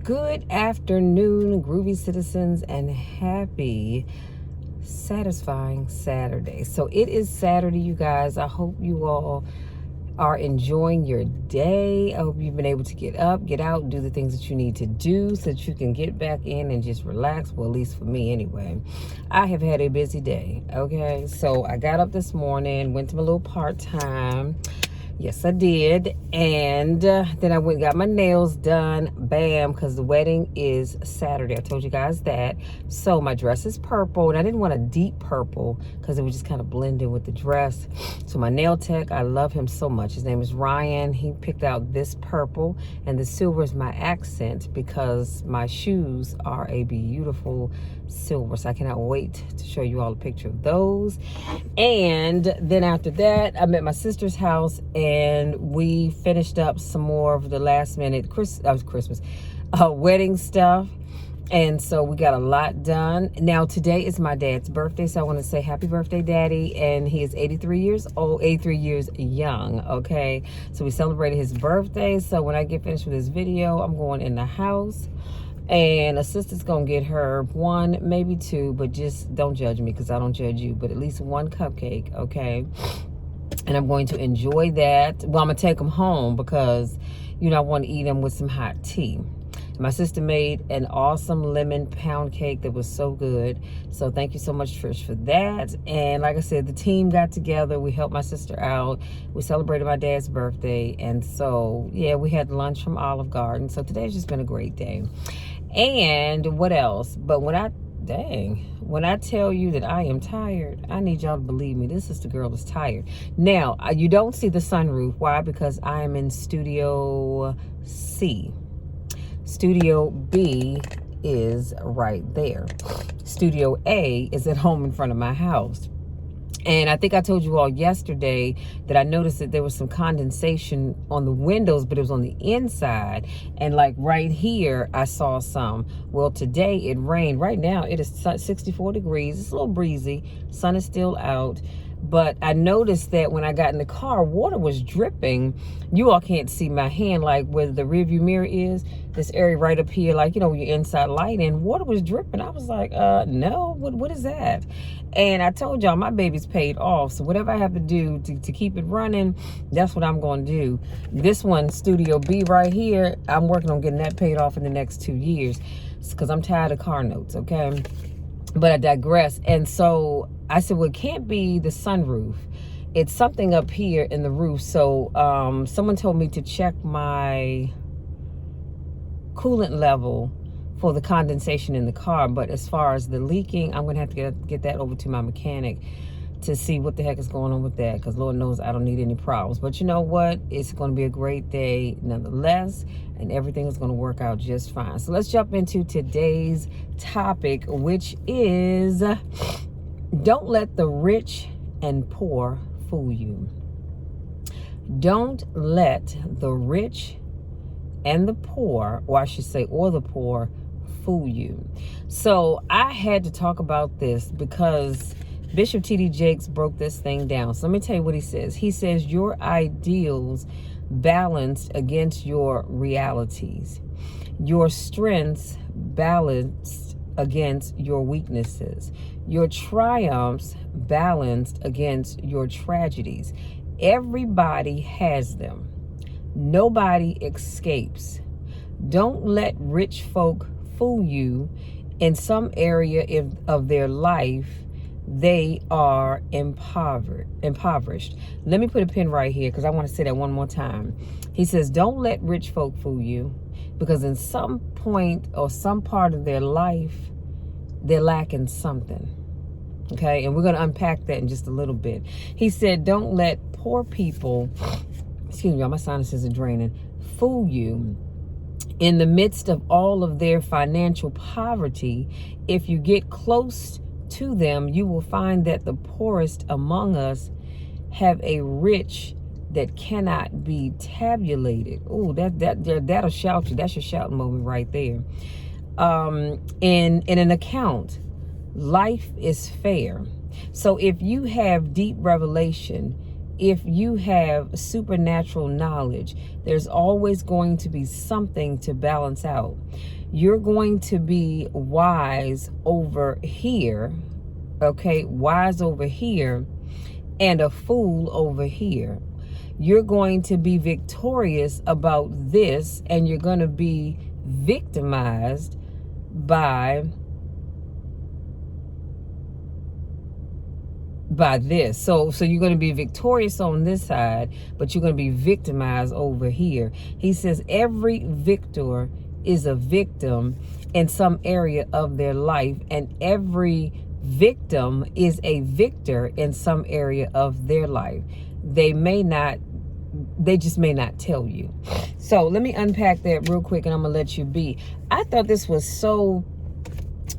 Good afternoon, groovy citizens, and happy, satisfying Saturday. So it is Saturday, you guys. I hope you all are enjoying your day. I hope you've been able to get up, get out, do the things that you need to do so that you can get back in and just relax. Well, at least for me anyway. I have had a busy day, okay? So I got up this morning, went to my little part-time. Yes, I did. And then I went and got my nails done. Bam, because the wedding is Saturday. I told you guys that. So my dress is purple, and I didn't want a deep purple because it would just kind of blend in with the dress. So my nail tech, I love him so much. His name is Ryan. He picked out this purple, and the silver is my accent because my shoes are a beautiful silver. So I cannot wait to show you all a picture of those. And then after that, I'm at my sister's house, and we finished up some more of the last minute wedding stuff. And so we got a lot done. Now today is my dad's birthday, so I want to say happy birthday, Daddy. And he is 83 years old, 83 years young, okay? So we celebrated his birthday. So when I get finished with this video, I'm going in the house, and a sister's gonna get her one, maybe two, but just don't judge me because I don't judge you, but at least one cupcake, okay? And I'm going to enjoy that. Well, I'm gonna take them home because, you know, I want to eat them with some hot tea. My sister made an awesome lemon pound cake that was so good. So thank you so much, Trish, for that. And like I said, the team got together. We helped my sister out. We celebrated my dad's birthday. And so, yeah, we had lunch from Olive Garden. So today's just been a great day. And what else? But when I tell you that I am tired, I need y'all to believe me. This sister girl is tired. Now, you don't see the sunroof. Why? Because I am in Studio C. Studio B is right there. Studio A is at home in front of my house. And I think I told you all yesterday that I noticed that there was some condensation on the windows, but it was on the inside. And like right here, I saw some. Well, today it rained. Right now it is 64 degrees. It's a little breezy. Sun is still out. But I noticed that when I got in the car, water was dripping. You all can't see my hand, like where the rearview mirror is. This area right up here, like, you know, your inside light, and water was dripping. I was like, no, what is that? And I told y'all my baby's paid off. So whatever I have to do to keep it running, that's what I'm going to do. This one, Studio B right here, I'm working on getting that paid off in the next 2 years because I'm tired of car notes, okay? But I digress. And so I said, well, it can't be the sunroof. It's something up here in the roof. So someone told me to check my coolant level for the condensation in the car. But as far as the leaking, I'm going to have to get that over to my mechanic to see what the heck is going on with that, because Lord knows I don't need any problems. But you know what? It's going to be a great day nonetheless, and everything is going to work out just fine. So let's jump into today's topic, which is don't let the rich and poor fool you. Don't let the rich and the poor, or I should say, or the poor, fool you. So I had to talk about this because Bishop T.D. Jakes broke this thing down. So let me tell you what he says. He says your ideals balanced against your realities, your strengths balanced against your weaknesses, your triumphs balanced against your tragedies. Everybody has them. Nobody escapes. Don't let rich folk fool you. In some area of their life, they are impoverished. Let me put a pin right here because I want to say that one more time. He says, don't let rich folk fool you, because in some point or some part of their life, they're lacking something. Okay, and we're going to unpack that in just a little bit. He said, don't let poor people, excuse me, my sinuses are draining, fool you. In the midst of all of their financial poverty, if you get close to them, you will find that the poorest among us have a rich that cannot be tabulated. Oh, that'll shout you. That's your shouting moment right there. In an account, life is fair. So if you have deep revelation, if you have supernatural knowledge, there's always going to be something to balance out. You're going to be wise over here, okay? Wise over here, and a fool over here. You're going to be victorious about this, and you're going to be victimized by this. So you're going to be victorious on this side, but you're going to be victimized over here. He says every victor is a victim in some area of their life, and every victim is a victor in some area of their life. They just may not tell you. So let me unpack that real quick, and I'm gonna let you be. I thought this was so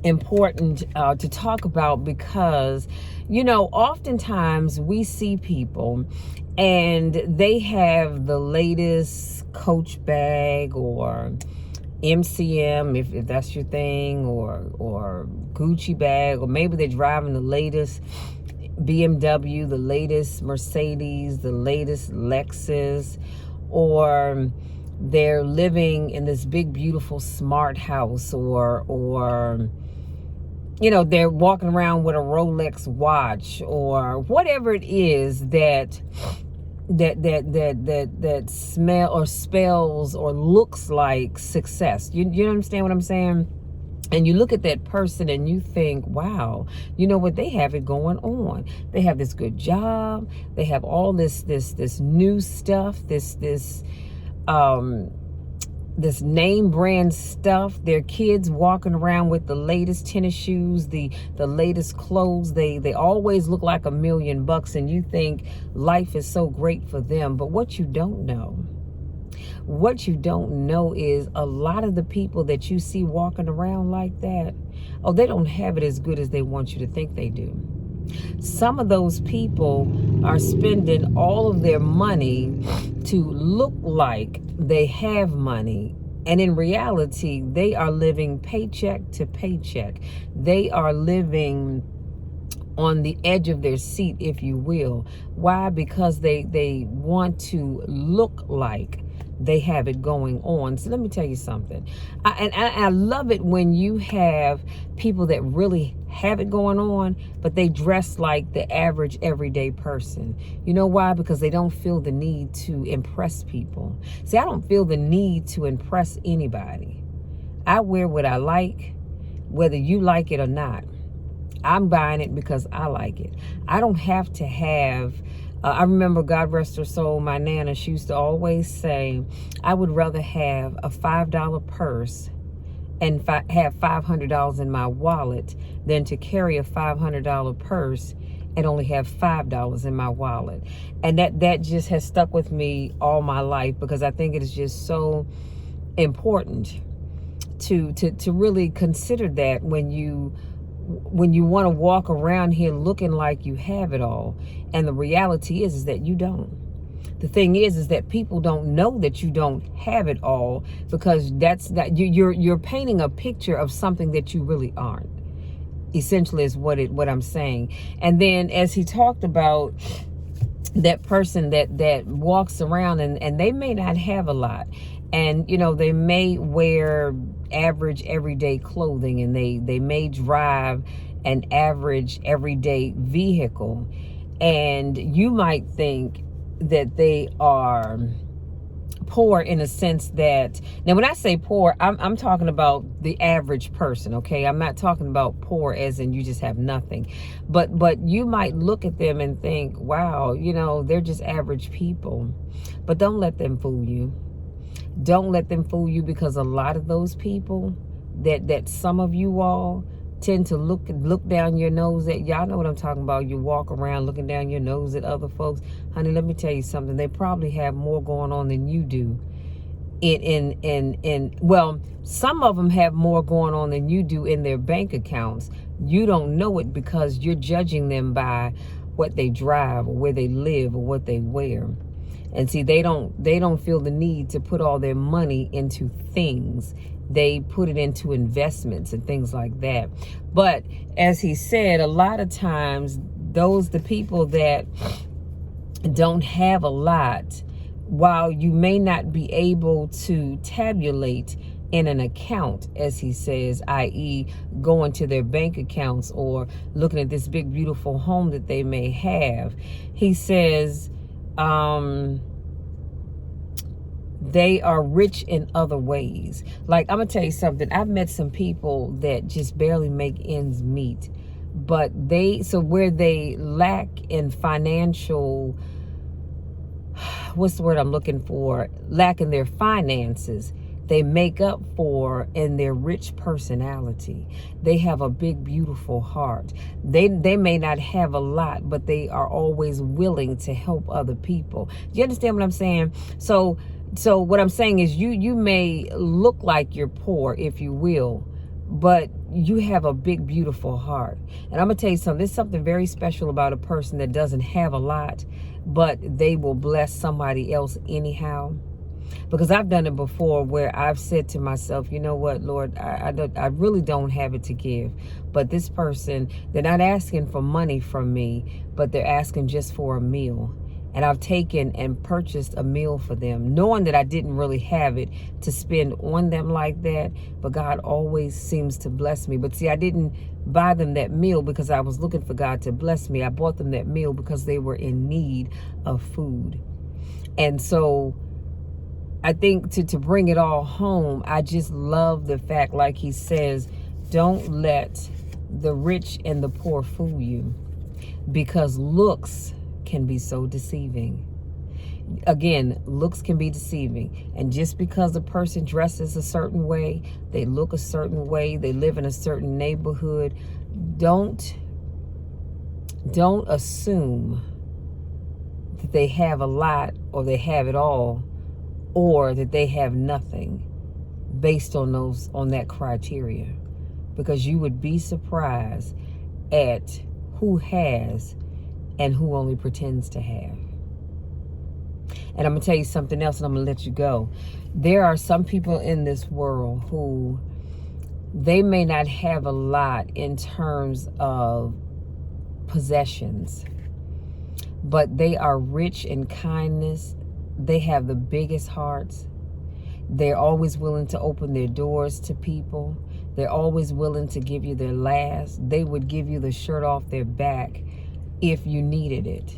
important to talk about because, you know, oftentimes we see people and they have the latest Coach bag or MCM, if that's your thing, or Gucci bag, or maybe they're driving the latest BMW, the latest Mercedes, the latest Lexus, or they're living in this big beautiful smart house, or you know, they're walking around with a Rolex watch, or whatever it is that smell or spells or looks like success. You understand what I'm saying? And you look at that person and you think, wow, you know what, they have it going on. They have this good job. They have all this new stuff, this name brand stuff. Their kids walking around with the latest tennis shoes, the latest clothes. They always look like $1 million, and you think life is so great for them. But what you don't know is a lot of the people that you see walking around like that, oh, they don't have it as good as they want you to think they do. Some of those people are spending all of their money to look like they have money, and in reality, they are living paycheck to paycheck. They are living on the edge of their seat, if you will. Why? Because they want to look like they have it going on. So let me tell you something. I love it when you have people that really have it going on, but they dress like the average everyday person. You know why? Because they don't feel the need to impress people. See, I don't feel the need to impress anybody. I wear what I like, whether you like it or not. I'm buying it because I like it. I don't have to have I remember, God rest her soul, my Nana, she used to always say, I would rather have a $5 purse and have $500 in my wallet than to carry a $500 purse and only have $5 in my wallet. And that just has stuck with me all my life, because I think it is just so important to really consider that when you want to walk around here looking like you have it all, and the reality is that you don't. The thing is that people don't know that you don't have it all, because you're painting a picture of something that you really aren't. Essentially is what I'm saying. And then as he talked about that person that walks around and they may not have a lot, and you know, they may wear average everyday clothing, and they may drive an average everyday vehicle, and you might think that they are poor in a sense that, now when I say poor, I'm talking about the average person, okay? I'm not talking about poor as in you just have nothing, but you might look at them and think, wow, you know, they're just average people. But don't let them fool you. Don't let them fool you, because a lot of those people that some of you all tend to look down your nose at. Y'all know what I'm talking about. You walk around looking down your nose at other folks. Honey, let me tell you something. They probably have more going on than you do. Well, some of them have more going on than you do in their bank accounts. You don't know it because you're judging them by what they drive, or where they live, or what they wear. And see, they don't feel the need to put all their money into things. They put it into investments and things like that. But as he said, a lot of times the people that don't have a lot, while you may not be able to tabulate in an account, as he says, i.e. going to their bank accounts or looking at this big, beautiful home that they may have. He says, they are rich in other ways. Like, I'm gonna tell you something. I've met some people that just barely make ends meet, but where they lack in financial, what's the word I'm looking for? Lack in their finances, they make up for in their rich personality. They have a big, beautiful heart. They may not have a lot, but they are always willing to help other people. Do you understand what I'm saying? So what I'm saying is you may look like you're poor, if you will, but you have a big, beautiful heart. And I'm going to tell you something. There's something very special about a person that doesn't have a lot, but they will bless somebody else anyhow. Because I've done it before where I've said to myself, you know what, Lord, I really don't have it to give. But this person, they're not asking for money from me, but they're asking just for a meal. And I've taken and purchased a meal for them, knowing that I didn't really have it to spend on them like that. But God always seems to bless me. But see, I didn't buy them that meal because I was looking for God to bless me. I bought them that meal because they were in need of food. And so I think to bring it all home, I just love the fact, like he says, don't let the rich and the poor fool you, because looks can be so deceiving. Again, looks can be deceiving. And just because a person dresses a certain way, they look a certain way, they live in a certain neighborhood, don't assume that they have a lot or they have it all, or that they have nothing based on that criteria. Because you would be surprised at who has and who only pretends to have. And I'm going to tell you something else, and I'm going to let you go. There are some people in this world who, they may not have a lot in terms of possessions, but they are rich in kindness. They have the biggest hearts. They're always willing to open their doors to people. They're always willing to give you their last. They would give you the shirt off their back if you needed it.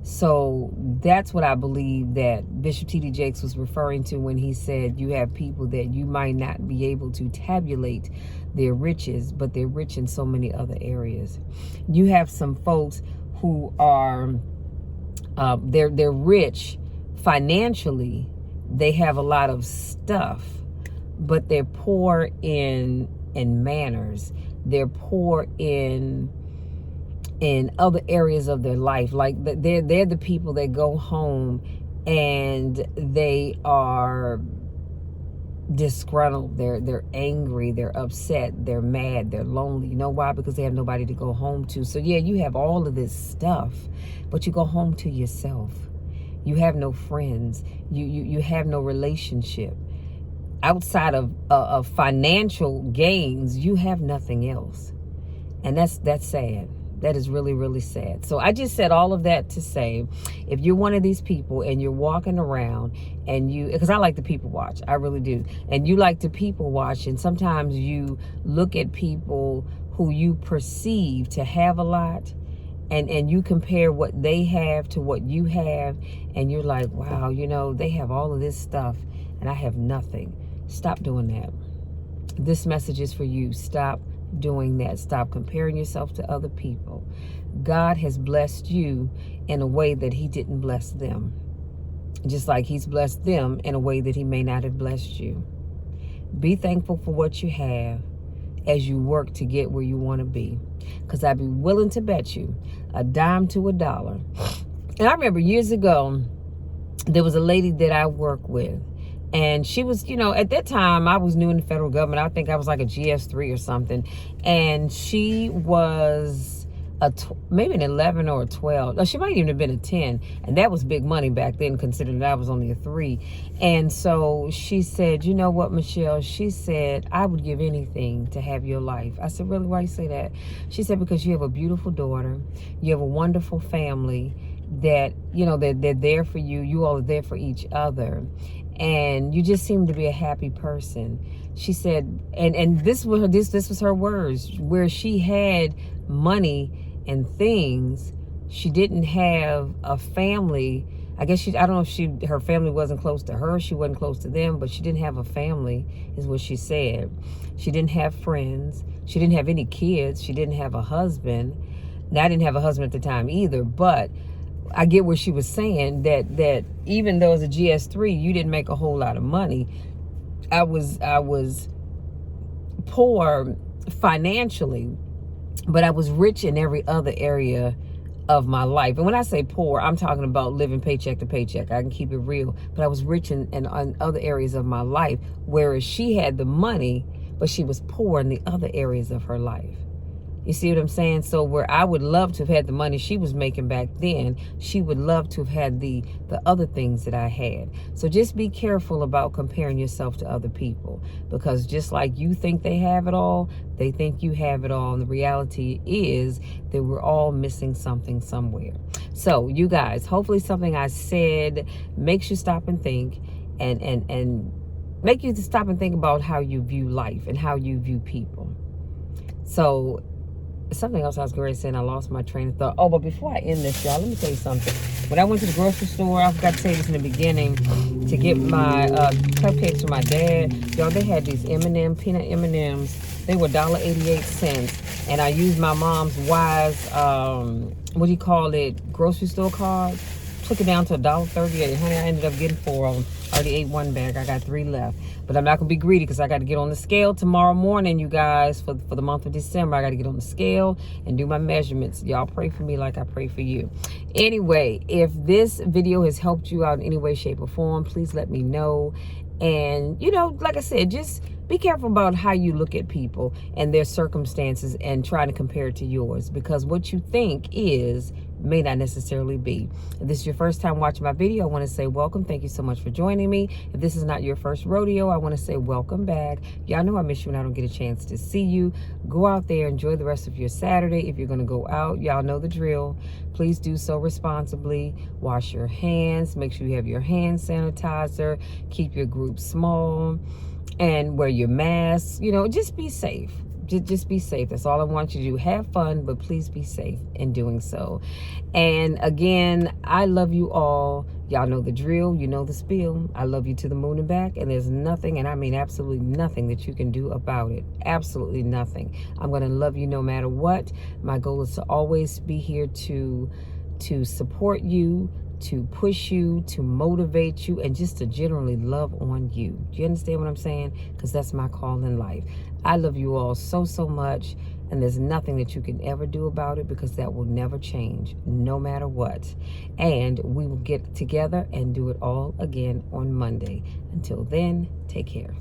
So that's what I believe that Bishop T.D. Jakes was referring to when he said you have people that you might not be able to tabulate their riches, but they're rich in so many other areas. You have some folks who are, they're rich financially. They have a lot of stuff, but they're poor in manners. They're poor in other areas of their life. Like they're the people that go home and they are disgruntled, they're angry, they're upset, they're mad, they're lonely. You know why? Because they have nobody to go home to. So yeah, you have all of this stuff, but you go home to yourself. You have no friends. You have no relationship. Outside of financial gains, you have nothing else. And that's sad. That is really, really sad. So I just said all of that to say, if you're one of these people and you're walking around and because I like to people watch, I really do. And you like to people watch, and sometimes you look at people who you perceive to have a lot, and you compare what they have to what you have, and you're like, wow, they have all of this stuff and I have nothing. Stop doing that. This message is for you. Stop doing that. Stop comparing yourself to other people. God has blessed you in a way that he didn't bless them, just like he's blessed them in a way that he may not have blessed you. Be thankful for what you have as you work to get where you want to be, because I'd be willing to bet you a dime to a dollar. And I remember years ago, there was a lady that I worked with, and she was, at that time, I was new in the federal government. I think I was like a GS3 or something. And she was maybe an 11 or a 12. Or she might even have been a 10. And that was big money back then, considering that I was only a 3. And so she said, you know what, Michelle? She said, I would give anything to have your life. I said, really? Why you say that? She said, because you have a beautiful daughter. You have a wonderful family that, they're there for you. You all are there for each other. and you just seem to be a happy person. She said, and this was her, this was her words, where she had money and things, she didn't have a family. I guess I don't know if her family wasn't close to her, she wasn't close to them, but she didn't have a family, is what she said. She didn't have friends. She didn't have any kids. She didn't have a husband. Now, I didn't have a husband at the time either, but I get what she was saying, that even though as a GS3, you didn't make a whole lot of money. I was poor financially, but I was rich in every other area of my life. And when I say poor, I'm talking about living paycheck to paycheck. I can keep it real. But I was rich in other areas of my life, whereas she had the money, but she was poor in the other areas of her life. You see what I'm saying? So where I would love to have had the money she was making back then, she would love to have had the other things that I had. So just be careful about comparing yourself to other people, because just like you think they have it all, they think you have it all. And the reality is that we're all missing something somewhere. So you guys, hopefully something I said makes you stop and think, and make you stop and think about how you view life and how you view people. So something else I was going to say, and I lost my train of thought. Oh, but before I end this, y'all, let me tell you something. When I went to the grocery store, I forgot to say this in the beginning, to get my cupcakes for my dad, y'all, they had these peanut M&Ms. They were $1.88, and I used my mom's Wise, grocery store card. Took it down to $1.38. Honey, I ended up getting 4 of them. I already ate one bag. I got 3 left. But I'm not going to be greedy, because I got to get on the scale tomorrow morning, you guys, for the month of December. I got to get on the scale and do my measurements. Y'all pray for me like I pray for you. Anyway, if this video has helped you out in any way, shape, or form, please let me know. And, like I said, just be careful about how you look at people and their circumstances and try to compare it to yours, because what you think may not necessarily be. If this is your first time watching my video, I want to say welcome. Thank you so much for joining me. If this is not your first rodeo, I want to say welcome back. Y'all know I miss you when I don't get a chance to see you. Go out there, enjoy the rest of your Saturday. If you're going to go out, y'all know the drill. Please do so responsibly. Wash your hands. Make sure you have your hand sanitizer. Keep your group small. And wear your mask. Just be safe. Just be safe. That's all I want you to do. Have fun, but please be safe in doing so. And again, I love you all. Y'all know the drill. You know the spiel. I love you to the moon and back. And there's nothing, and I mean absolutely nothing, that you can do about it. Absolutely nothing. I'm going to love you no matter what. My goal is to always be here to support you, to push you, to motivate you, and just to generally love on you. Do you understand what I'm saying? Because that's my call in life. I love you all so, so much, and there's nothing that you can ever do about it, because that will never change, no matter what. And we will get together and do it all again on Monday. Until then, take care.